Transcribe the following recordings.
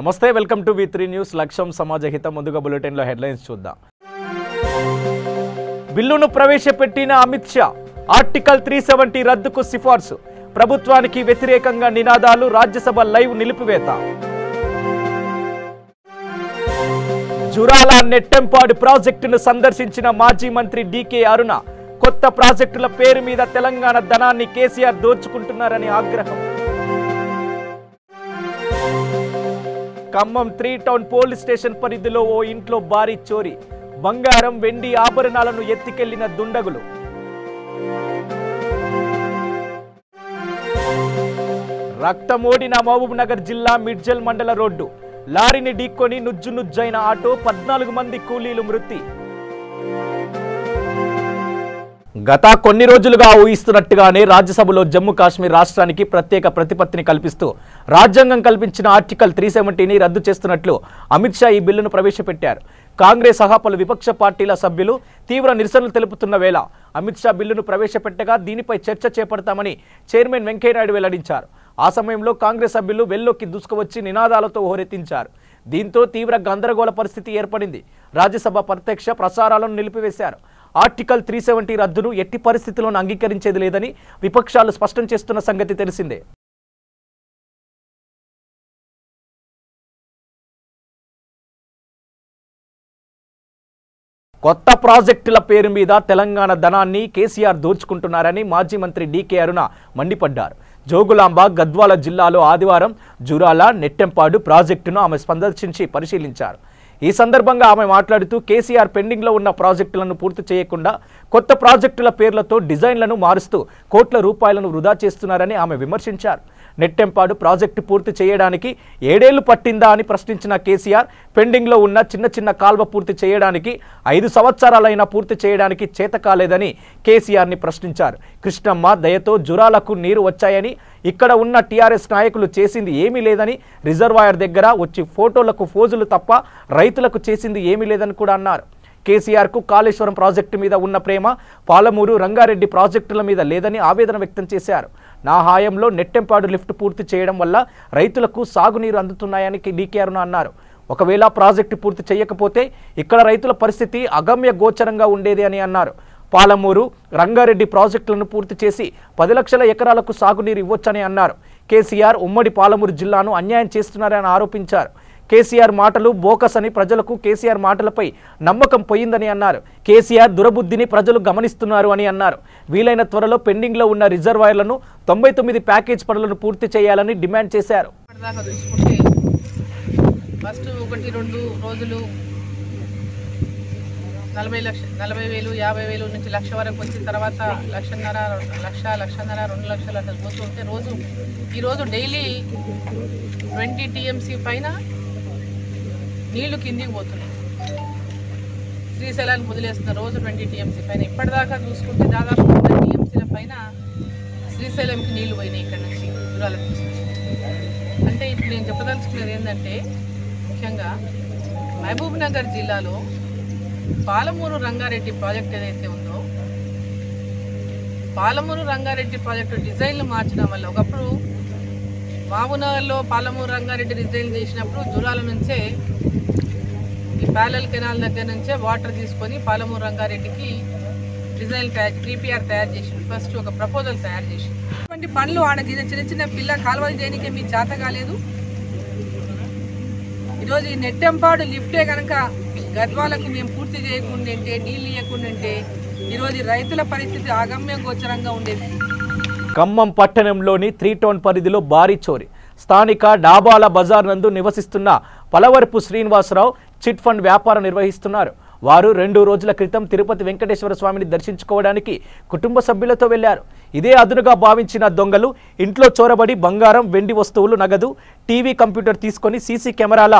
నమస్తే, welcome to వి3 news. లక్ష్యం సమాజహితం. ముందుగా బులెటిన్లో హెడ్లైన్స్ చూద్దాం. బిల్లును ప్రవేశపెట్టిన అమిత్ షా, ఆర్టికల్ 370 రద్దుకు సిఫార్సు. ప్రభుత్వానికి వ్యతిరేకంగా నినాదాలు, రాజ్యసభ లైవ్ నిలిపివేత. జురాల నెట్టెంపాడు ప్రాజెక్టును సందర్శించిన మాజీ మంత్రి డీకే అరుణ, కొత్త ప్రాజెక్టుల పేరు మీద తెలంగాణ ధనాన్ని కేసీఆర్ దోచుకుంటున్నారని ఆగ్రహం. ఖమ్మం 3 టౌన్ పోలీస్ స్టేషన్ పరిధిలో ఓ ఇంట్లో భారీ చోరీ. బంగారం, వెండి ఆభరణాలను ఎత్తికెళ్లిన దుండగులు. రక్తమోడిన మహబూబ్నగర్ జిల్లా మిడ్జల్ మండల రోడ్డు. లారీని ఢీక్కొని నుజ్జునుజ్జైన ఆటో, 14 మంది కూలీలు మృతి. గత కొన్ని రోజులుగా ఊహిస్తున్నట్టుగానే రాజ్యసభలో జమ్మూ కాశ్మీర్ రాష్ట్రానికి ప్రత్యేక ప్రతిపత్తిని కల్పిస్తూ రాజ్యాంగం కల్పించిన ఆర్టికల్ 370ని రద్దు చేస్తున్నట్లు అమిత్ షా ఈ బిల్లును ప్రవేశపెట్టారు. కాంగ్రెస్ సహా పలు విపక్ష పార్టీల సభ్యులు తీవ్ర నిరసనలు తెలుపుతున్న వేళ అమిత్ షా బిల్లును ప్రవేశపెట్టగా దీనిపై చర్చ చేపడతామని చైర్మన్ వెంకయ్యనాయుడు వెల్లడించారు. ఆ సమయంలో కాంగ్రెస్ సభ్యులు వెల్లోకి దూసుకువచ్చి నినాదాలతో హోరెత్తించారు. దీంతో తీవ్ర గందరగోళ పరిస్థితి ఏర్పడింది. రాజ్యసభ ప్రత్యక్ష ప్రసారాలను నిలిపివేశారు. ఆర్టికల్ 370 రద్దును ఎట్టి పరిస్థితుల్లోనూ అంగీకరించేది లేదని విపక్షాలు స్పష్టం చేస్తున్న సంగతి తెలిసిందే. కొత్త ప్రాజెక్టుల పేరు మీద తెలంగాణ ధనాన్ని కేసీఆర్ దోచుకుంటున్నారని మాజీ మంత్రి డీకే అరుణ మండిపడ్డారు. జోగులాంబ, గద్వాల జిల్లాలో ఆదివారం జురాల నెట్టెంపాడు ప్రాజెక్టును ఆమె సందర్శించి పరిశీలించారు. ఈ సందర్భంగా ఆమె మాట్లాడుతూ కేసీఆర్ పెండింగ్లో ఉన్న ప్రాజెక్టులను పూర్తి చేయకుండా కొత్త ప్రాజెక్టుల పేర్లతో డిజైన్లను మారుస్తూ కోట్ల రూపాయలను వృధా చేస్తున్నారని ఆమె విమర్శించారు. నెట్టెంపాడు ప్రాజెక్టు పూర్తి చేయడానికి 7 ఏళ్లు పట్టిందా అని ప్రశ్నించిన కేసీఆర్, పెండింగ్లో ఉన్న చిన్న చిన్న కాల్వ పూర్తి చేయడానికి 5 సంవత్సరాలైనా పూర్తి చేయడానికి చేత కాలేదని కేసీఆర్ని ప్రశ్నించారు. కృష్ణమ్మ దయతో జురాలకు నీరు వచ్చాయని, ఇక్కడ ఉన్న టీఆర్ఎస్ నాయకులు చేసింది ఏమీ లేదని, రిజర్వాయర్ దగ్గర వచ్చి ఫోటోలకు ఫోజులు తప్ప రైతులకు చేసింది ఏమీ లేదని కూడా అన్నారు. కేసీఆర్కు కాళేశ్వరం ప్రాజెక్టు మీద ఉన్న ప్రేమ పాలమూరు, రంగారెడ్డి ప్రాజెక్టుల మీద లేదని ఆవేదన వ్యక్తం చేశారు. నా హాయంలో నెట్టెంపాడు లిఫ్ట్ పూర్తి చేయడం వల్ల రైతులకు సాగునీరు అందుతున్నాయని డీకే అరుణ అన్నారు. ఒకవేళ ప్రాజెక్టు పూర్తి చేయకపోతే ఇక్కడ రైతుల పరిస్థితి అగమ్య గోచరంగా ఉండేది అని అన్నారు. పాలమూరు, రంగారెడ్డి ప్రాజెక్టులను పూర్తి చేసి 10 లక్షల ఎకరాలకు సాగునీరు ఇవ్వొచ్చని అన్నారు. కేసీఆర్ ఉమ్మడి పాలమూరు జిల్లాను అన్యాయం చేస్తున్నారని ఆరోపించారు. కేసీఆర్ మాటలు బోకస్ అని, ప్రజలకు కేసీఆర్ మాటలపై నమ్మకం పోయిందని అన్నారు. కేసీఆర్ దురబుద్ధిని ప్రజలు గమనిస్తున్నారు అని అన్నారు. వీలైన త్వరలో పెండింగ్లో ఉన్న రిజర్వాయర్లను 99 ప్యాకేజ్ పనులను పూర్తి చేయాలని డిమాండ్ చేశారు. ఫస్ట్ 1-2 రోజులు 40,000, 50,000 నుంచి లక్ష వరకు వచ్చిన తర్వాత 1,00,000, 2 లక్షలు అట్లా పోతుంటే ఈరోజు డైలీ 20 TMC పైన నీళ్లు కిందికి పోతున్నాయి. శ్రీశైలానికి వదిలేస్తున్న రోజు 20 TMC పైన. ఇప్పటిదాకా చూసుకుంటే దాదాపు 100 TMCల పైన శ్రీశైలంకి నీళ్లు పోయినాయి ఇక్కడ నుంచి, దూరాల నుంచి. అంటే ఇప్పుడు నేను చెప్పదలుచుకునేది ఏంటంటే, ముఖ్యంగా మహబూబ్నగర్ జిల్లాలో పాలమూరు రంగారెడ్డి ప్రాజెక్ట్ ఏదైతే ఉందో, పాలమూరు రంగారెడ్డి ప్రాజెక్టు డిజైన్లు మార్చడం వల్ల, ఒకప్పుడు మహబూబ్నగర్లో పాలమూరు రంగారెడ్డి డిజైన్ చేసినప్పుడు జురాల నుంచే ఈ ప్యారలల్ కెనాల్ దగ్గర నుంచే వాటర్ తీసుకొని పాలమూరు రంగారెడ్డికి డిజైన్ 3PR తయారు చేసి ఫస్ట్ ఒక ప్రపోజల్ తయారు చేసి ఇటువంటి పనులు ఆడ చిన్న చిన్న పిల్ల కాలువలు చేయడానికి మీ చేత కాలేదు. ఈరోజు ఈ నెట్టెంపాడు లిఫ్టే కనుక గద్వాలకు మేము పూర్తి చేయకుండా ఉంటే, నీళ్ళు ఇవ్వకుండా ఈరోజు రైతుల పరిస్థితి అగమ్య గోచరంగా ఉండేది. ఖమ్మం పట్టణంలోని 3 టౌన్ పరిధిలో భారీ చోరీ. స్థానిక డాబాల బజార్ నందు నివసిస్తున్న పలవరపు శ్రీనివాసరావు చిట్ ఫండ్ వ్యాపారం నిర్వహిస్తున్నారు. వారు 2 రోజుల క్రితం తిరుపతి వెంకటేశ్వర స్వామిని దర్శించుకోవడానికి కుటుంబ సభ్యులతో వెళ్లారు. ఇదే అదునుగా భావించిన దొంగలు ఇంట్లో చోరబడి బంగారం, వెండి వస్తువులు, నగదు, టీవీ, కంప్యూటర్ తీసుకొని సీసీ కెమెరాల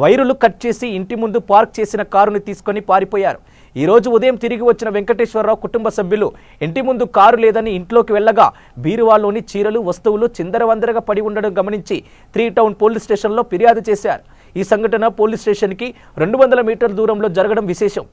వైరులు కట్ చేసి ఇంటి ముందు పార్క్ చేసిన కారుని తీసుకొని పారిపోయారు. ఈ రోజు ఉదయం తిరిగి వచ్చిన వెంకటేశ్వరరావు కుటుంబ సభ్యులు ఇంటి ముందు కారు లేదని ఇంట్లోకి వెళ్ళగా బీరువాలోని చీరలు, వస్తువులు చిందరవందరగా పడి ఉండడం గమనించి 3 టౌన్ పోలీస్ స్టేషన్లో ఫిర్యాదు చేశారు. ఈ సంఘటన పోలీస్ స్టేషన్కి 200 మీటర్ల దూరంలో జరగడం విశేషం.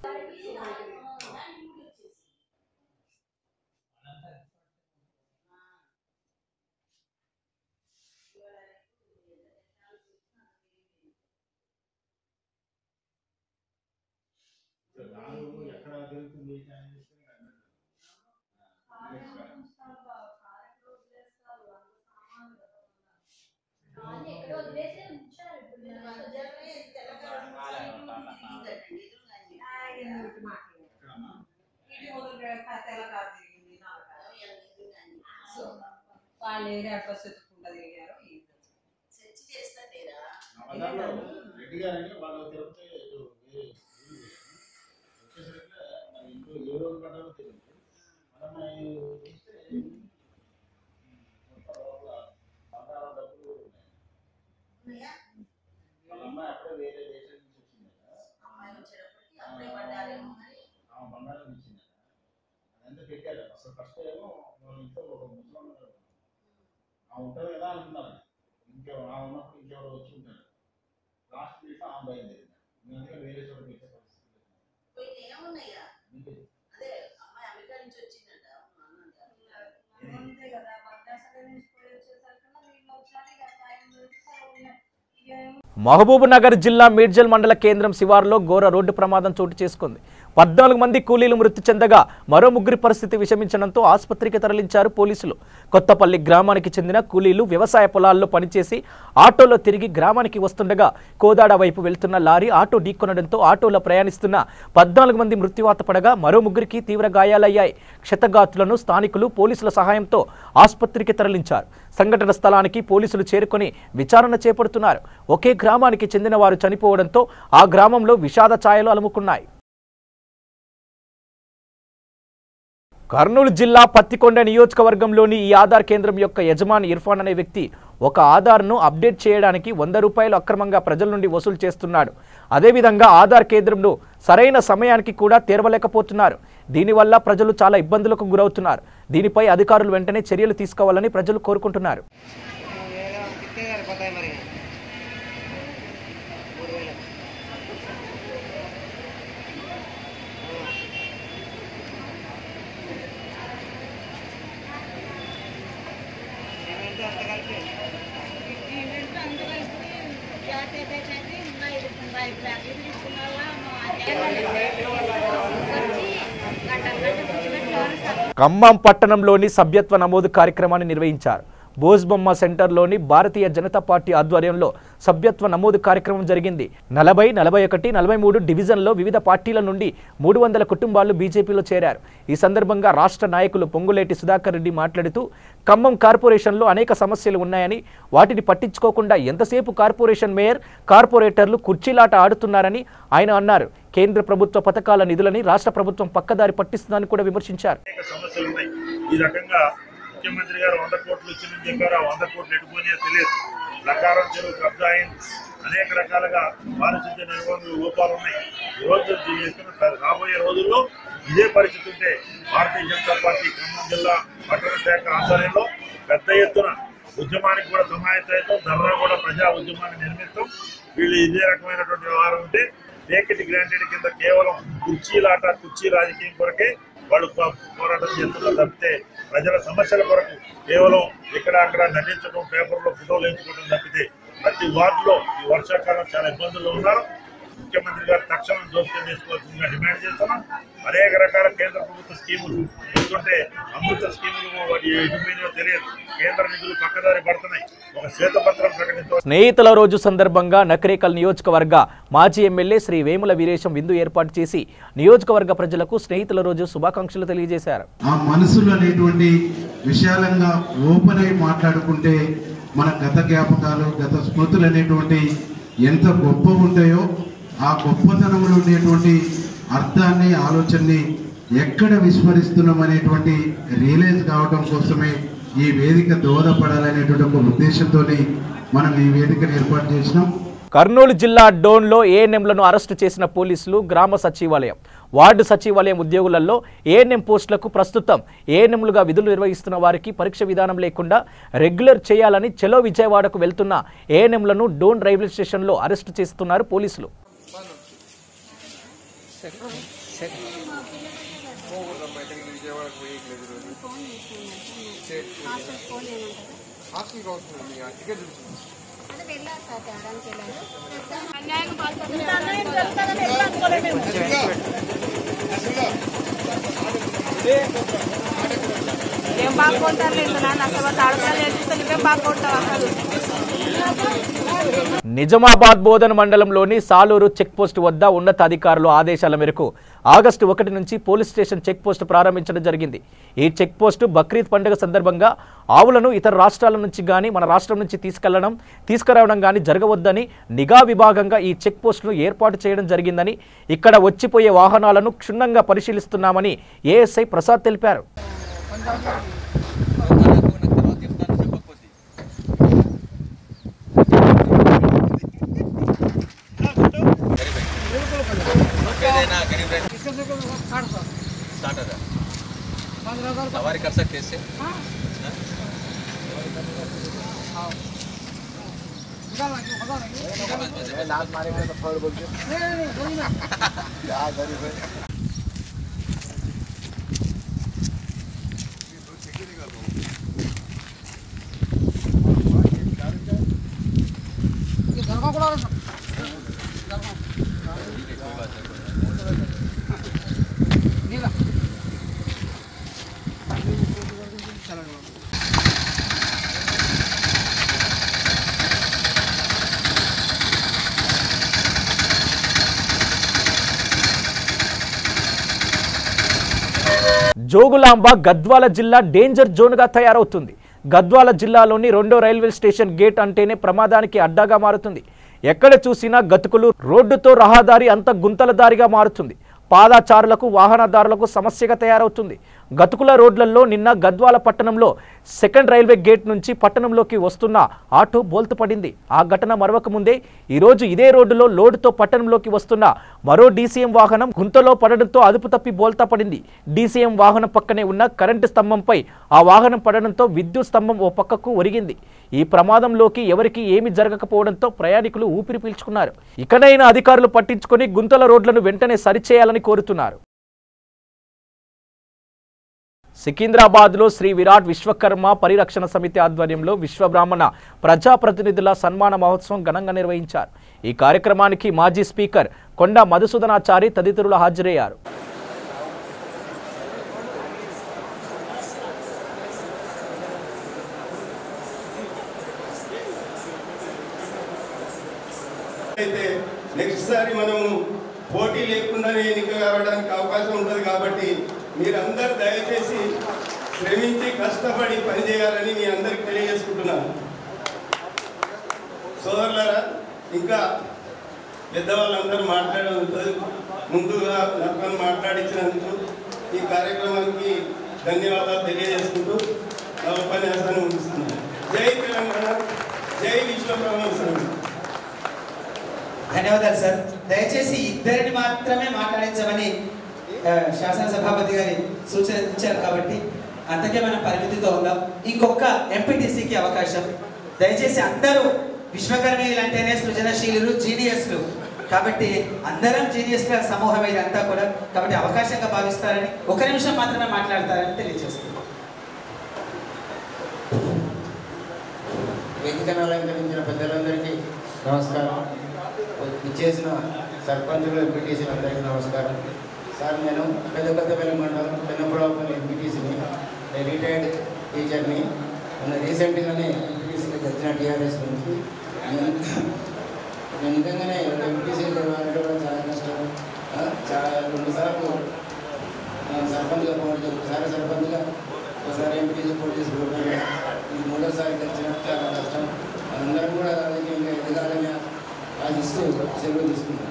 వాళ్ళు ఏరియా అడ్రస్ ఎత్తుకుంటా తిరిగారు సెర్చ్ చేస్తా లేరా రెడ్డి గారని వాళ్ళు తిరుపతి ఇంట్లో ఏ రోజు పడ్డారో తెలియదు మనం డబ్బులు వాళ్ళ అమ్మాయి అప్పుడే వేరే దేశం నుంచి వచ్చింది అమ్మాయి వచ్చేటప్పటికి అప్పుడే పడ్డారేమో బంగారం ఇచ్చింది అదంతా పెట్టారు అసలు ఫస్ట్ ఏమో వాళ్ళ ఇంట్లో ఒక ముసలం ఉంటుంది కదా అనుకున్నారు ఇంకెవరు ఉన్నప్పుడు ఇంకెవరు వచ్చి ఉంటారు లాస్ట్ మినిట్ బయలుదేరింది అందుకని వేరే చోట పెట్టే పరిస్థితి ఏమున్నాయా అదే అమ్మాయి అమెరికా నుంచి వచ్చిందంట అంతే కదా నుంచి పోయి వచ్చేసరికి వీళ్ళు వచ్చారు మహబూబ్ నగర్ జిల్లా మేడ్చల్ మండల కేంద్రం శివారులో ఘోర రోడ్డు ప్రమాదం చోటు చేసుకుంది. 14 మంది కూలీలు మృతి చెందగా మరో 3 పరిస్థితి విషమించడంతో ఆసుపత్రికి తరలించారు పోలీసులు. కొత్తపల్లి గ్రామానికి చెందిన కూలీలు వ్యవసాయ పొలాల్లో పనిచేసి ఆటోలో తిరిగి గ్రామానికి వస్తుండగా కోదాడ వైపు వెళ్తున్న లారీ ఆటో ఢీకొనడంతో ఆటోలో ప్రయాణిస్తున్న 14 మంది మృత్యువాత పడగా మరో 3కి తీవ్ర గాయాలయ్యాయి. క్షతగాత్రులను స్థానికులు పోలీసుల సహాయంతో ఆసుపత్రికి తరలించారు. సంఘటన స్థలానికి పోలీసులు చేరుకొని విచారణ చేపడుతున్నారు. ఒకే గ్రామానికి చెందిన వారు చనిపోవడంతో ఆ గ్రామంలో విషాద ఛాయలు అలుముకున్నాయి. కర్నూలు జిల్లా పత్తికొండ నియోజకవర్గంలోని ఈ ఆధార్ కేంద్రం యొక్క యజమాని ఇర్ఫాన్ అనే వ్యక్తి ఒక ఆధార్ను అప్డేట్ చేయడానికి 100 రూపాయలు అక్రమంగా ప్రజల నుండి వసూలు చేస్తున్నాడు. అదేవిధంగా ఆధార్ కేంద్రంను సరైన సమయానికి కూడా తెరవలేకపోతున్నారు. దీనివల్ల ప్రజలు చాలా ఇబ్బందులకు గురవుతున్నారు. దీనిపై అధికారులు వెంటనే చర్యలు తీసుకోవాలని ప్రజలు కోరుకుంటున్నారు. ఖమ్మం పట్టణంలోని సభ్యత్వ నమోదు కార్యక్రమాన్ని నిర్వహించారు. బోస్బొమ్మ సెంటర్లోని భారతీయ జనతా పార్టీ ఆధ్వర్యంలో సభ్యత్వ నమోదు కార్యక్రమం జరిగింది. 40, 41, 43 డివిజన్లో వివిధ పార్టీల నుండి 300 కుటుంబాలు బీజేపీలో చేరారు. ఈ సందర్భంగా రాష్ట్ర నాయకులు పొంగులేటి సుధాకర్ రెడ్డి మాట్లాడుతూ ఖమ్మం కార్పొరేషన్లో అనేక సమస్యలు ఉన్నాయని, వాటిని పట్టించుకోకుండా ఎంతసేపు కార్పొరేషన్ మేయర్, కార్పొరేటర్లు కుర్చీలాట ఆడుతున్నారని ఆయన అన్నారు. కేంద్ర ప్రభుత్వ పథకాల నిధులని రాష్ట్ర ప్రభుత్వం పక్కదారి పట్టిస్తుందని కూడా విమర్శించారు. ముఖ్యమంత్రి గారు 100 కోట్లు ఇచ్చిందని చెప్పారు. ఆ 100 కోట్లు ఎటుపోయినా తెలియదు. ప్రకారం చెరువు కబ్జా అయింది. అనేక రకాలుగా పారిశుద్ధ్య నిర్వహణ లోపాలు ఉన్నాయి. ఈరోజు రాబోయే రోజుల్లో ఇదే పరిస్థితి ఉంటే భారతీయ జనతా పార్టీ ఖమ్మం జిల్లా పట్టణ శాఖ ఆధ్వర్యంలో పెద్ద ఎత్తున ఉద్యమానికి కూడా సమాయత్తం, ధర్నా కూడా ప్రజా ఉద్యమాన్ని నిర్మిస్తాం. వీళ్ళు ఇదే రకమైనటువంటి వ్యవహారం ఉంటే టేక్ గ్రాంటెడ్ కింద కేవలం కుర్చీ రాజకీయం కొరకే వాళ్ళు పోరాటం చేస్తున్నారు తప్పితే ప్రజల సమస్యల కొరకు కేవలం ఇక్కడ అక్కడ నటించడం, పేపర్లో ఫోటోలు ఎంచుకోవడం తప్పితే ప్రతి వార్డులో ఈ వర్షాకాలం చాలా ఇబ్బందుల్లో ఉన్నారు. ముఖ్యమంత్రి గారు తక్షణం జోక్యం చేసుకోవాల్సిందిగా డిమాండ్ చేస్తున్నాం. అనేక రకాల కేంద్ర ప్రభుత్వ స్కీములు ఎందుకంటే అమృత స్కీములు వాటి ఎటుపోయినో తెలియదు. కేంద్ర నిధులు పక్కదారి పడుతున్నాయి. ఒక శ్వేతపత్రం ప్రకటించారు. స్నేహితుల రోజు సందర్భంగా నకరేకల్ నియోజకవర్గ మాజీ ఎమ్మెల్యే శ్రీ వేముల వీరేశం విందు ఏర్పాటు చేసి నియోజకవర్గ ప్రజలకు స్నేహితుల రోజు శుభాకాంక్షలు తెలియజేశారు. ఆ మనసులో అనేటువంటి విశాలంగా ఓపెన్ అయి మాట్లాడుకుంటే మన గత జ్ఞాపకాలు, గత స్మృతులు అనేటువంటి ఎంత గొప్ప ఉంటాయో ఆ గొప్పతనంలో ఉండేటువంటి అర్థాన్ని, ఆలోచనని ఎక్కడ విస్మరిస్తున్నాం అనేటువంటి రియలైజ్ కావడం కోసమే ఈ వేదిక దోహదపడాలనేటువంటి ఒక ఉద్దేశంతో మనం ఈ వేదికను ఏర్పాటు చేసినాం. కర్నూలు జిల్లా డోన్లో ఏఎన్ఎంలను అరెస్టు చేసిన పోలీసులు గ్రామ సచివాలయం, వార్డు సచివాలయం ఉద్యోగులలో ఏఎన్ఎం పోస్టులకు ప్రస్తుతం ఏఎన్ఎంలుగా విధులు నిర్వహిస్తున్న వారికి పరీక్ష విధానం లేకుండా రెగ్యులర్ చేయాలని చెలో విజయవాడకు వెళ్తున్న ఏఎన్ఎంలను డోన్ రైల్వే స్టేషన్లో అరెస్టు చేస్తున్నారు పోలీసులు. అన్యాయం ఏం బాగుంటారు లేదు నాన్న అసలు ఆడపిల్లలు నేర్పిస్తే నువ్వేం బాగుంటావు అసలు. నిజామాబాద్ బోధన మండలంలోని సాలూరు చెక్పోస్ట్ వద్ద ఉన్నతాధికారుల ఆదేశాల మేరకు ఆగస్టు 1 నుంచి పోలీస్ స్టేషన్ చెక్పోస్ట్ ప్రారంభించడం జరిగింది. ఈ చెక్పోస్టు బక్రీద్ పండుగ సందర్భంగా ఆవులను ఇతర రాష్ట్రాల నుంచి కానీ మన రాష్ట్రం నుంచి తీసుకురావడం కానీ జరగవద్దని నిఘా విభాగంగా ఈ చెక్పోస్టును ఏర్పాటు చేయడం జరిగిందని, ఇక్కడ వచ్చిపోయే వాహనాలను క్షుణ్ణంగా పరిశీలిస్తున్నామని ఏఎస్ఐ ప్రసాద్ తెలిపారు. सवारी कर सकते इससे జోగులాంబ గద్వాల జిల్లా డేంజర్ జోన్గా తయారవుతుంది. గద్వాల జిల్లాలోని 2వ రైల్వే స్టేషన్ గేట్ అంటేనే ప్రమాదానికి అడ్డాగా మారుతుంది. ఎక్కడ చూసినా గతుకులు, రోడ్డుతో రహదారి అంత గుంతల దారిగా మారుతుంది. పాదచారులకు, వాహనదారులకు సమస్యగా తయారవుతుంది. గతుకుల రోడ్లలో నిన్న గద్వాల పట్టణంలో 2nd రైల్వే గేట్ నుంచి పట్టణంలోకి వస్తున్న ఆటో బోల్తు పడింది. ఆ ఘటన మరవక ముందే ఈరోజు ఇదే రోడ్డులో లోడుతో పట్టణంలోకి వస్తున్న మరో డీసీఎం వాహనం గుంతలో పడడంతో అదుపు తప్పి బోల్తా పడింది. డీసీఎం వాహనం పక్కనే ఉన్న కరెంటు స్తంభంపై ఆ వాహనం పడడంతో విద్యుత్ స్తంభం ఓ పక్కకు ఒరిగింది. ఈ ప్రమాదంలోకి ఎవరికి ఏమీ జరగకపోవడంతో ప్రయాణికులు ఊపిరి పీల్చుకున్నారు. ఇకనైనా అధికారులు పట్టించుకొని గుంతల రోడ్లను వెంటనే సరిచేయాలని కోరుతున్నారు. సికింద్రాబాద్లో శ్రీ విరాట్ విశ్వకర్మ పరిరక్షణ సమితి ఆధ్వర్యంలో విశ్వబ్రాహ్మణ ప్రజాప్రతినిధుల సన్మాన మహోత్సవం ఘనంగా నిర్వహించారు. ఈ కార్యక్రమానికి మాజీ స్పీకర్ కొండ మధుసూదనాచారి తదితరులు హాజరయ్యారు. నెక్స్ట్ సారి మనం పోటీ లేకుండానే ఎన్నిక కావడానికి అవకాశం ఉంటుంది కాబట్టి మీరందరూ దయచేసి శ్రమించి కష్టపడి పనిచేయాలని మీ అందరికి తెలియజేసుకుంటున్నాను. సోదరులారా, ఇంకా పెద్దవాళ్ళందరూ మాట్లాడే ఉంటుంది. ముందుగా నన్ను మాట్లాడించినందుకు ఈ కార్యక్రమానికి ధన్యవాదాలు తెలియజేసుకుంటూ నా ఉపన్యాసాన్ని ముగిస్తున్నాను. జై తెలంగాణ, జై విశ్వబ్రాహ్మణ సంఘం. ధన్యవాదాలు సార్. దయచేసి ఇద్దరిని మాత్రమే మాట్లాడించమని శాసనసభాపతి గారి సూచన ఇచ్చారు కాబట్టి అంతకే మనం పరిమితితో ఉందాం. ఇంకొక ఎంపీటీసీకి అవకాశం. దయచేసి అందరూ విశ్వకర్మీయులు అంటేనే సృజనశీలులు, జీనియస్లు కాబట్టి అందరం జీనియస్ల సమూహం ఇదంతా కూడా. కాబట్టి అవకాశంగా భావిస్తారని, 1 నిమిషం మాత్రమే మాట్లాడతారని తెలియజేస్తుంది. వేదికను అలంకరించిన పెద్దలందరికీ నమస్కారం. ఇచ్చేసిన సర్పంచులు, ఎంపీటీసీలు అందరికీ నమస్కారం. సార్, నేను పెద్దపల్లి మండలం పెన్నపురాపల్లి ఎంపీటీసీని, రిటైర్డ్ టీచర్ని. మన రీసెంట్గానే ఎంపీటీసీకి వచ్చిన టీఆర్ఎస్ నుంచి నేను నిజంగానే ఎంపీటీసీలు తెలవాలంటే కూడా చాలా కష్టం. చాలా 2 సార్లు సర్పంచ్గా పోటీ, ఒకసారి సర్పంచ్గా, ఒకసారి ఎంపీటీసీ పోటీ చేసుకుంటాను. ఇది 3వ వచ్చినట్టు చాలా కష్టం. అందరం కూడా ఇంకా ఎదగాలని ఆశిస్తూ సెలవు తీసుకుంటాను.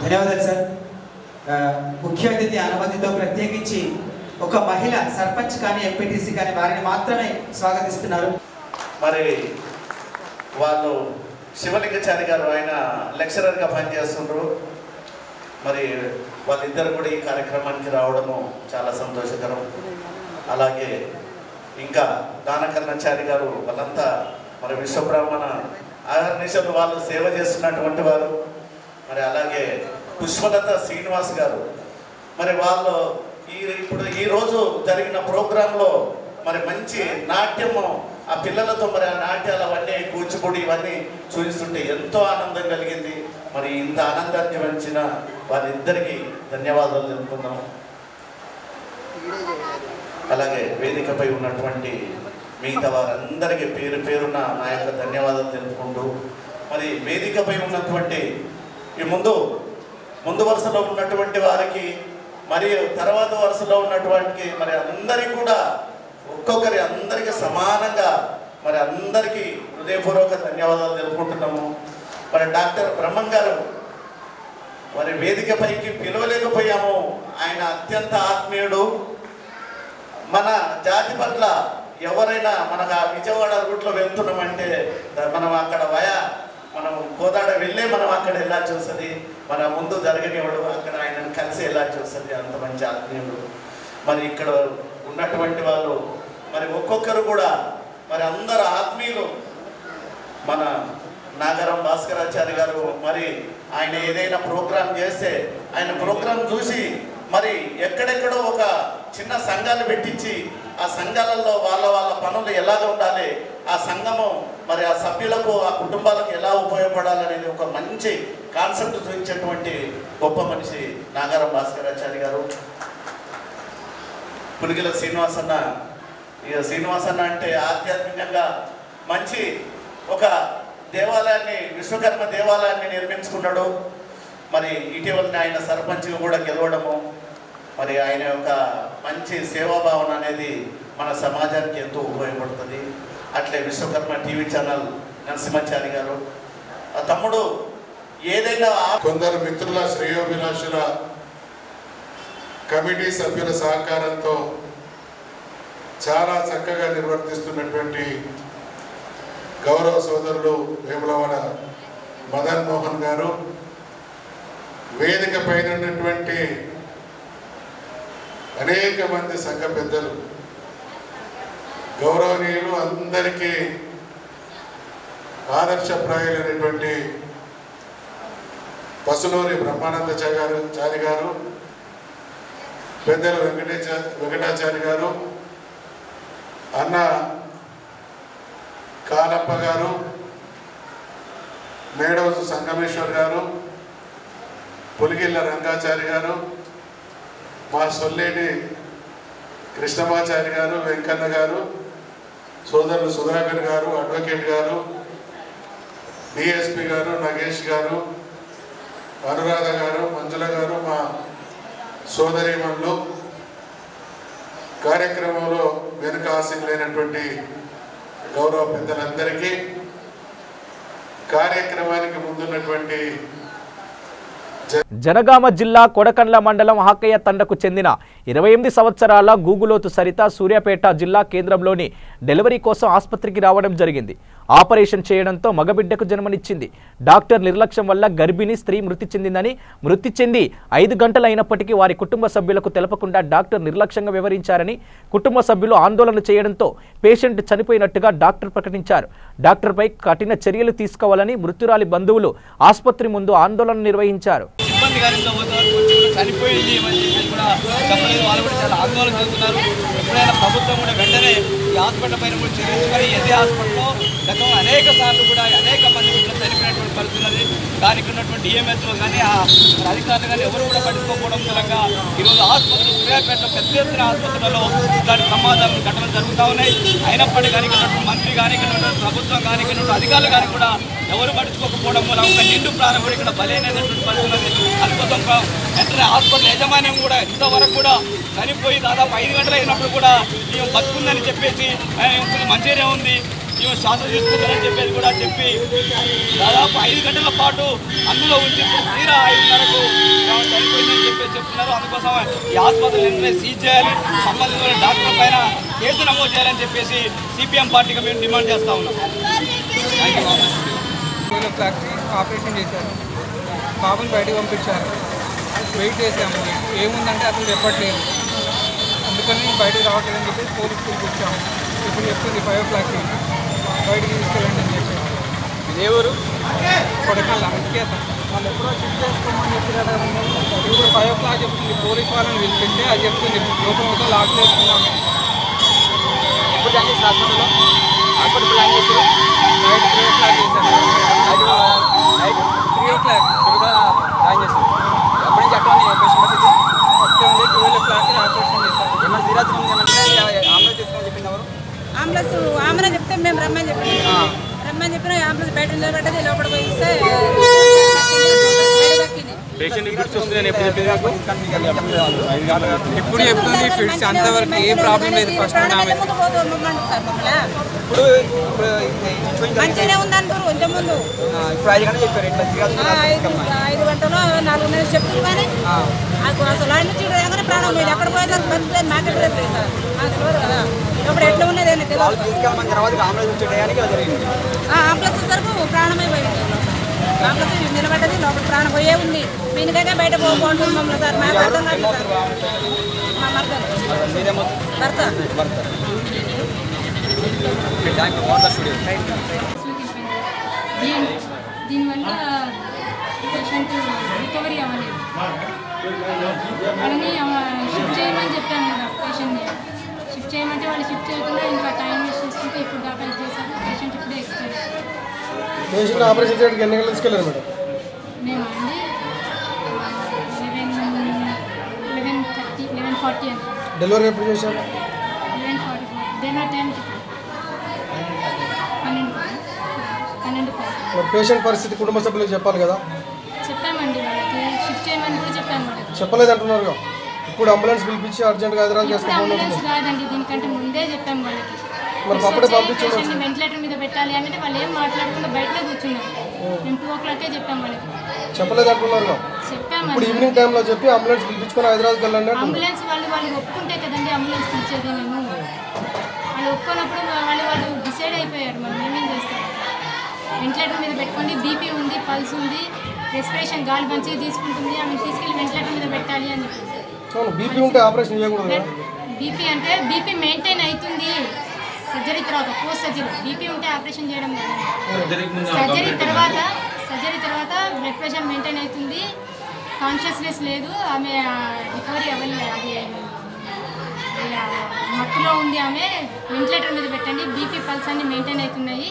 ధన్యవాదాలు సార్. ముఖ్య అతిథి అనుమతితో ప్రత్యేకించి ఒక మహిళ సర్పంచ్ కానీ ఎంపీటీసీ కానీ వారిని మాత్రమే స్వాగతిస్తున్నారు. మరి వాళ్ళు శివలింగచారి గారు, ఆయన లెక్చరర్గా పనిచేస్తుండ్రు. మరి వాళ్ళిద్దరు కూడా ఈ కార్యక్రమానికి రావడము చాలా సంతోషకరం. అలాగే ఇంకా దానకర్ణచారి గారు, వాళ్ళంతా మరి విశ్వబ్రాహ్మణ ఆహర్నిశలు వాళ్ళు సేవ చేస్తున్నటువంటి వారు. మరి అలాగే పుష్పలత శ్రీనివాస్ గారు, మరి వాళ్ళు ఇప్పుడు ఈరోజు జరిగిన ప్రోగ్రాంలో మరి మంచి నాట్యము ఆ పిల్లలతో మరి ఆ నాట్యాలు అవన్నీ కూచిపూడి ఇవన్నీ చూపిస్తుంటే ఎంతో ఆనందం కలిగింది. మరి ఇంత ఆనందాన్ని పంచిన వారిద్దరికీ ధన్యవాదాలు తెలుపుకుందాం. అలాగే వేదికపై ఉన్నటువంటి మిగతా వారందరికీ పేరు పేరున నా యొక్క ధన్యవాదాలు తెలుపుకుంటూ మరి వేదికపై ఉన్నటువంటి ఈ ముందు వరుసలో ఉన్నటువంటి వారికి మరియు తర్వాత వరుసలో ఉన్నటువంటి మరి అందరికీ కూడా ఒక్కొక్కరి అందరికీ సమానంగా మరి అందరికీ హృదయపూర్వక ధన్యవాదాలు తెలుపుకుంటున్నాము. మరి డాక్టర్ బ్రహ్మం గారు మరి వేదికపైకి పిలవలేకపోయాము. ఆయన అత్యంత ఆత్మీయుడు. మన జాతి పట్ల ఎవరైనా మన విజయవాడ రూట్లో వెళ్తున్నామంటే మనం అక్కడ మనం కోదాడ వెళ్ళే మనం అక్కడ వెళ్ళాల్సి వస్తుంది. మన ముందు జరగనివాడు అక్కడ ఆయనను కలిసి వెళ్ళాల్సి వస్తుంది. అంత మంచి ఆత్మీయుడు. మరి ఇక్కడ ఉన్నటువంటి వాళ్ళు మరి ఒక్కొక్కరు కూడా మరి అందరు ఆత్మీయులు. మన నాగరం భాస్కరాచార్య గారు మరి ఆయన ఏదైనా ప్రోగ్రాం చేస్తే ఆయన ప్రోగ్రాం చూసి మరి ఎక్కడెక్కడో ఒక చిన్న సంఘాలు పెట్టించి ఆ సంఘాలలో వాళ్ళ పనులు ఎలాగ ఉండాలి, ఆ సంఘము మరి ఆ సభ్యులకు ఆ కుటుంబాలకు ఎలా ఉపయోగపడాలనేది ఒక మంచి కాన్సెప్ట్ చూపించేటువంటి గొప్ప మనిషి నాగారం భాస్కరాచార్య గారు. పులిగిల శ్రీనివాసన్న అంటే ఆధ్యాత్మికంగా మంచి ఒక దేవాలయాన్ని విశ్వకర్మ దేవాలయాన్ని నిర్మించుకున్నాడు. మరి ఇటీవల ఆయన సర్పంచ్గా కూడా గెలవడము మరి ఆయన యొక్క మంచి సేవాభావన అనేది మన సమాజానికి ఎంతో ఉపయోగపడుతుంది. అట్లే విశ్వకర్మ టీవీ ఛానల్ నరసింహాచారి గారు ఆ తమ్ముడు ఏదైనా కొందరు మిత్రుల శ్రేయోభిలాషుల కమిటీ సభ్యుల సహకారంతో చాలా చక్కగా నిర్వర్తిస్తున్నటువంటి గౌరవ సోదరులు వేములవాడ మదన్ మోహన్ గారు, వేదిక పైన ఉన్నటువంటి అనేక మంది సంఘ పెద్దలు, గౌరవనీయులు, అందరికీ ఆదర్శప్రాయులైనటువంటి పసునూరి బ్రహ్మానందచారి గారు, పెద్దలు వెంకటాచారి గారు, అన్న కాలప్ప గారు, మేడవసు సంగమేశ్వర్ గారు, పులిగిళ్ళ రంగాచారి గారు, మా సొల్లేటి కృష్ణమాచారి గారు, వెంకన్న గారు, సోదరులు సుధాకర్ గారు, అడ్వకేట్ గారు, డిఎస్పి గారు, నగేష్ గారు, అనురాధ గారు, మంజుల గారు, మా సోదరీమణులు, కార్యక్రమంలో వెనుక ఆశీనులైనటువంటి గౌరవ పెద్దలందరికీ, కార్యక్రమానికి ముందున్నటువంటి జనగామ జిల్లా కొడకండ్ల మండలం హాకయ్య తండకు చెందిన 28 సంవత్సరాల గూగులోతు సరిత సూర్యాపేట జిల్లా కేంద్రంలోని డెలివరీ కోసం ఆసుపత్రికి రావడం జరిగింది. ఆపరేషన్ చేయడంతో మగబిడ్డకు జన్మనిచ్చింది. డాక్టర్ నిర్లక్ష్యం వల్ల గర్భిణీ స్త్రీ మృతి చెంది 5 గంటలు అయినప్పటికీ వారి కుటుంబ సభ్యులకు తెలపకుండా డాక్టర్ నిర్లక్ష్యంగా వివరించారని కుటుంబ సభ్యులు ఆందోళన చేయడంతో పేషెంట్ చనిపోయినట్టుగా డాక్టర్ ప్రకటించారు. డాక్టర్పై కఠిన చర్యలు తీసుకోవాలని మృతురాలి బంధువులు ఆసుపత్రి ముందు ఆందోళన నిర్వహించారు. చనిపోయింది అని చెప్పేసి కూడా చెప్పలేదు. వాళ్ళు కూడా చాలా ఆందోళన చెందుతున్నారు. ఎప్పుడైనా ప్రభుత్వం కూడా వెంటనే ఈ హాస్పిటల్ పైన కూడా చర్చించుకొని ఎదే హాస్పిటల్లో గతంలో అనేక సార్లు కూడా అనేక మంది కూడా చనిపోయినటువంటి పరిస్థితి ఉన్నది. దానికి ఉన్నటువంటి డిఎంహెచ్ఓ కానీ అధికారులు కానీ ఎవరు కూడా పట్టించుకోకపోవడం మూలంగా ఈరోజు ఆసుపత్రులు సూర్యాపేటలో పెద్ద ఎత్తున ఆసుపత్రులలో ఇలాంటి ప్రమాదాలు ఘటనలు జరుగుతూ ఉన్నాయి. అయినప్పటికీ కానీ ఇక్కడ మంత్రి కానీ ఇక్కడ ప్రభుత్వం కానీ ఇక్కడ అధికారులు కానీ కూడా ఎవరు పట్టించుకోకపోవడం వల్ల ఒక నిండు ప్రారంభం ఇక్కడ బలైనటువంటి పరిస్థితులు. అందుకోసం వెంటనే హాస్పిటల్ యాజమాన్యం కూడా ఇంతవరకు కూడా చనిపోయి దాదాపు 5 గంటలు అయినప్పుడు కూడా ఈమె బతుకుందని చెప్పేసి మంచిగానే ఉంది, ఈమె శ్వాస తీసుకుంటారని చెప్పేసి కూడా చెప్పి దాదాపు 5 గంటల పాటు అందులో ఉంచి తీరా 5:30కు చనిపోయిందని చెప్పేసి చెప్తున్నారు. అందుకోసం ఈ ఆసుపత్రులు వెంటనే సీజ్ చేయాలి, సంబంధించిన డాక్టర్ పైన కేసు నమోదు చేయాలని చెప్పేసి సిపిఎం పార్టీగా మేము డిమాండ్ చేస్తా ఉన్నాం. ఆపరేషన్ చేశారు, పాపను బయటకు పంపించారు. వెయిట్ చేసాము, ఏముందంటే అసలు చెప్పట్లేదు, అందుకని బయటకు రావట్లేదని చెప్పేసి పోలీస్ స్కూల్కి వచ్చాము. ఇప్పుడు చెప్తుంది 5 o'clockకి బయటికి తీసుకెళ్ళండి అని చెప్పి. ఎవరు కొడకల్లా ముఖ్యత వాళ్ళు ఎప్పుడో షిఫ్ట్ చేసుకోమని చెప్పారు. ఇప్పుడు 5 o'clock చెప్తుంది. పోలీస్ వాళ్ళని పిలిపిస్తే అది చెప్తుంది లోపల లాక్ చేసుకున్నాము. ఎప్పుడు హాస్పిటల్లో హాస్పిటల్ ప్లాన్ చేశారు. నైట్ 3 o'clock చేశారు. నైట్ 3 o'clock కూడా ప్లాన్ చేశారు. అప్పటి నుంచి అట్లా పేషెంట్ పరిస్థితి అట్లా ఉంది. 12 o'clock ఆపరేషన్ చేశారు. ఏమైనా సీరియస్ ఉందేమంటే అంబులెన్స్ తీసుకొని చెప్పింది ఎవరు? అంబులెన్స్ చెప్తే మేము రమ్మని చెప్పిన అంబులెన్స్ బయట నిలబడ్డది. లోపల పోయి ఇస్తే పేషెంట్ ఫిట్స్ వస్తుందని ఎప్పుడు చెప్పింది నాకు? ఇప్పుడు చెప్తుంది ఫిట్స్ అంతవరకు ఏ ప్రాబ్లం లేదు. ఫస్ట్ ఇప్పుడు మంచిగానే ఉందంటారు ఇంతకుముందు. ఇప్పుడు 5 గంటలు చెప్పారు. 5 గంటలు 4 నెలలు చెప్తారు కానీ అసలు ఆయన నుంచి ఎక్కడ ప్రాణం లేదు. ఎక్కడ పోయినా బతుకులేదు. మాకెట్ లేదు సార్, నాకు తెలియదు కదా. ఇప్పుడు ఎట్లా ఉన్నది అని తెలియదు. తీసుకెళ్ళమని తర్వాత అంబులెన్స్ వచ్చేయడానికి జరిగింది. అంబులెన్స్ వరకు ప్రాణమైపోయింది. అంబులెన్స్ నిలబడ్డది. లోపల ప్రాణం పోయే ఉంది. మీనికైనా బయట పోకుంటున్నాం మమ్మల్ని సార్. మాకు అర్థం కాదు సార్. మా భర్త దీనివల్ల పేషెంట్ రికవరీ అవ్వలేదు. వాళ్ళని షిఫ్ట్ చేయమని చెప్పాను కదా. పేషెంట్ని షిఫ్ట్ చేయమంటే వాళ్ళు షిఫ్ట్ చేయకుండా ఇంకా టైం వేస్ట్ చేసుకుంటే ఇప్పుడు దాకా ఇది చేశారు. పేషెంట్ ఇప్పుడే ఎక్స్పైర్. పేషెంట్ ఆపరేషన్ చేయడానికి ఎన్ని గంటలు తీసుకెళ్ళారు మేడం? మేము అండి 11:40 అని. డెలివరీ ఎప్పుడు చేశారు? 11:44. డెలివరీ టైంకి 12. మరి పేషెంట్ పరిస్థితి కుటుంబ సభ్యులకు చెప్పాలి కదా? చెప్పామండి వాళ్ళకి. షిఫ్ట్ చేయమని కూడా చెప్పాను వాళ్ళకి. చెప్పలేదు అంటున్నారు. ఇప్పుడు అంబులెన్స్ పిలిపించి అర్జెంట్గా హైదరాబాద్ అంబులెన్స్ కాదండి, దీనికంటే ముందే చెప్పాము వాళ్ళకి. మరి అప్పుడే పంపించండి. వెంటిలేటర్ మీద పెట్టాలి అంటే వాళ్ళు ఏం మాట్లాడకుండా బయటనే కూర్చున్నారు. మేము 2 o'clock చెప్పాము వాళ్ళకి. చెప్పలేదు అంటున్నారు. చెప్పాము. ఇప్పుడు ఈవినింగ్ టైంలో చెప్పి అంబులెన్స్ పిలిపించుకొని హైదరాబాద్కి వెళ్ళండి. అంబులెన్స్ వాళ్ళు ఒప్పుకుంటే కదండి అంబులెన్స్ పిలిచేది. మేము వాళ్ళు ఒప్పుకున్నప్పుడు వాళ్ళు డిసైడ్ అయిపోయారు. మనం ఏమేం చేస్తాం. వెంటిలేటర్ మీద పెట్టుకోండి, బీపీ ఉంది, పల్స్ ఉంది, రెస్పిరేషన్ గాలి మంచిగా తీసుకుంటుంది, ఆమె తీసుకెళ్ళి వెంటిలేటర్ మీద పెట్టాలి అని చెప్పి. బీపీ ఉంటే ఆపరేషన్ చేయకూడదు. బీపీ అంటే బీపీ మెయింటైన్ అవుతుంది సర్జరీ తర్వాత, పోస్ట్ సర్జరీ. బీపీ ఉంటే ఆపరేషన్ చేయడం కదా. సర్జరీ తర్వాత బ్లడ్ ప్రెషర్ మెయింటైన్ అవుతుంది, కాన్షియస్నెస్ లేదు, ఆమె రికవరీ అవ్వలేదు. అది మత్తులో ఉంది ఆమె. వెంటిలేటర్ మీద పెట్టండి, బీపీ పల్స్ అన్ని మెయింటైన్ అవుతున్నాయి,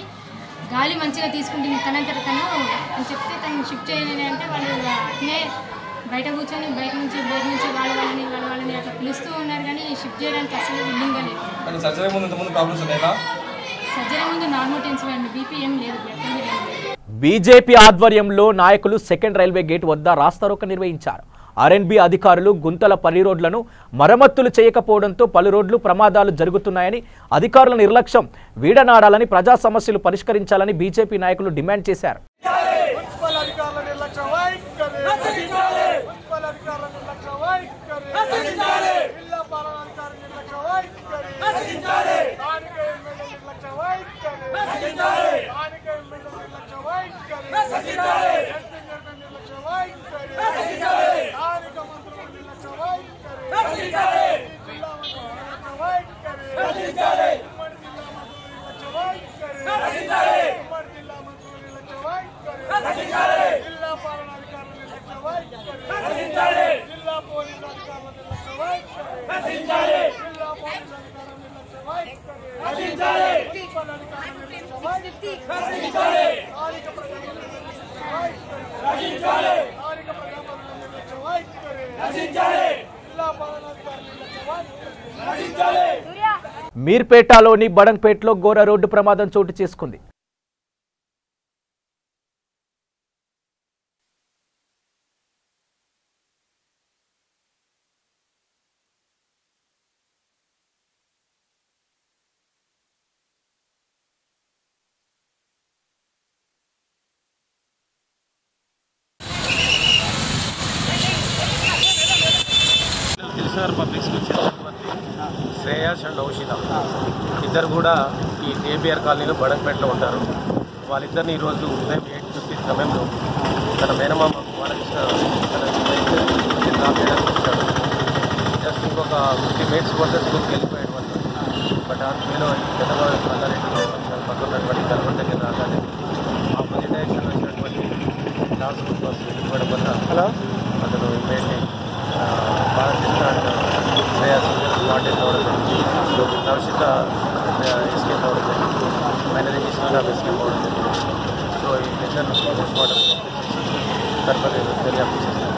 గాలి మంచిగా తీసుకుంటుంది తనంతట తను అని చెప్తే తను షిఫ్ట్ చేయలేని అంటే వాళ్ళు అట్నే బయట కూర్చొని బయట నుంచి బోర్డు నుంచి వాళ్ళని అట్లా పిలుస్తూ ఉన్నారు. కానీ షిఫ్ట్ చేయడానికి అసలు విల్లింగ్గా లేదు. సర్జరీ ముందు ప్రాబ్లమ్స్ ఉన్నాయా? సర్జరీ ముందు నార్మల్ టెన్షన్ అండి, బీపీ ఏం లేదు, బ్లడ్ ప్రెషర్ ఏం లేదు. బీజేపీ ఆధ్వర్యంలో నాయకులు సెకండ్ రైల్వే గేట్ వద్ద రాస్తారోకో నిర్వహించారు. ఆర్ఎన్బి అధికారులు గుంతల పరి రోడ్లను మరమ్మతులు చేయకపోవడంతో పలు రోడ్లు ప్రమాదాలు జరుగుతున్నాయని, అధికారుల నిర్లక్ష్యం వీడనాడాలని, ప్రజా సమస్యలు పరిష్కరించాలని బీజేపీ నాయకులు డిమాండ్ చేశారు. మీర్పేటలోని బడంగ్పేటలో ఘోర రోడ్డు ప్రమాదం చోటు చేసుకుంది. దిల్సుఖ్నగర్ పబ్లిక్ స్కూల్ చెందినటువంటి శ్రేయస్ అండ్ ఔషిత ఇద్దరు కూడా ఈ ఏబిఆర్ కాలనీలో బడంగ్పేటలో ఉంటారు. వాళ్ళిద్దరిని ఈరోజు ఉదయం 8:50 సమయంలో తన మేనమామ బాలకృష్ణ డ్రాప్ చేయడానికి వచ్చాడు. జస్ట్ ఇంకొక 50 minutes పోతే స్కూల్కి వెళ్ళిపోయాడు వాళ్ళు. బట్ ఆ నేను పెద్దవాళ్ళు మల్లారెడ్డి పక్కన ఉన్నటువంటి కలవర్ దగ్గర రాగానే ఆపోజిట్ డైరెక్షన్ వచ్చినటువంటి క్లాస్ రూమ్ బస్సు వెళ్ళిపోవడం వల్ల అతను immediately Balakrishna and Shreyas spot అవడం జరిగింది. నవషిత ఎస్కేప్ అవడం జరిగింది. ఫ్యూచర్లో పోస్ట్ మార్టం సరిపడలేదు దర్యాప్తు చేస్తాం.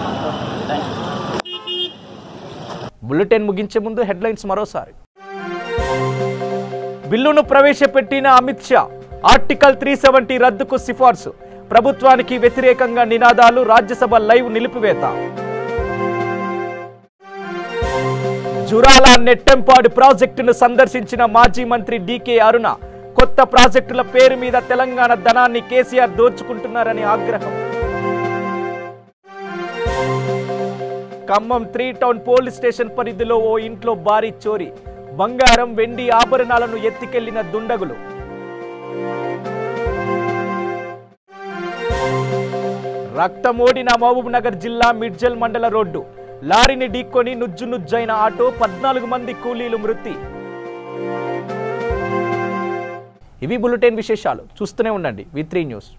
బులెటిన్ ముగించే ముందు హెడ్లైన్స్ మరోసారి. బిల్లును ప్రవేశపెట్టిన అమిత్ షా, ఆర్టికల్ 370 రద్దుకు సిఫార్సు, ప్రభుత్వానికి వ్యతిరేకంగా నినాదాలు, రాజ్యసభ లైవ్ నిలిపివేత. జురాల నెట్టెంపాడు ప్రాజెక్టును సందర్శించిన మాజీ మంత్రి డీకే అరుణ, కొత్త ప్రాజెక్టుల పేరు మీద తెలంగాణ ధనాన్ని కేసీఆర్ దోచుకుంటున్నారని ఆగ్రహం. ఖమ్మం 3 టౌన్ పోలీస్ స్టేషన్ పరిధిలో ఓ ఇంట్లో భారీ చోరీ, బంగారం వెండి ఆభరణాలను ఎత్తికెళ్లిన దుండగులు. రక్తమోడిన మహబూబ్ నగర్ జిల్లా మిడ్జల్ మండల రోడ్డు, లారీని ఢీక్కొని నుజ్జునుజ్జైన ఆటో, 14 మంది కూలీలు మృతి. ఇవి బులెటిన్ విశేషాలు. చూస్తూనే ఉండండి V3 న్యూస్.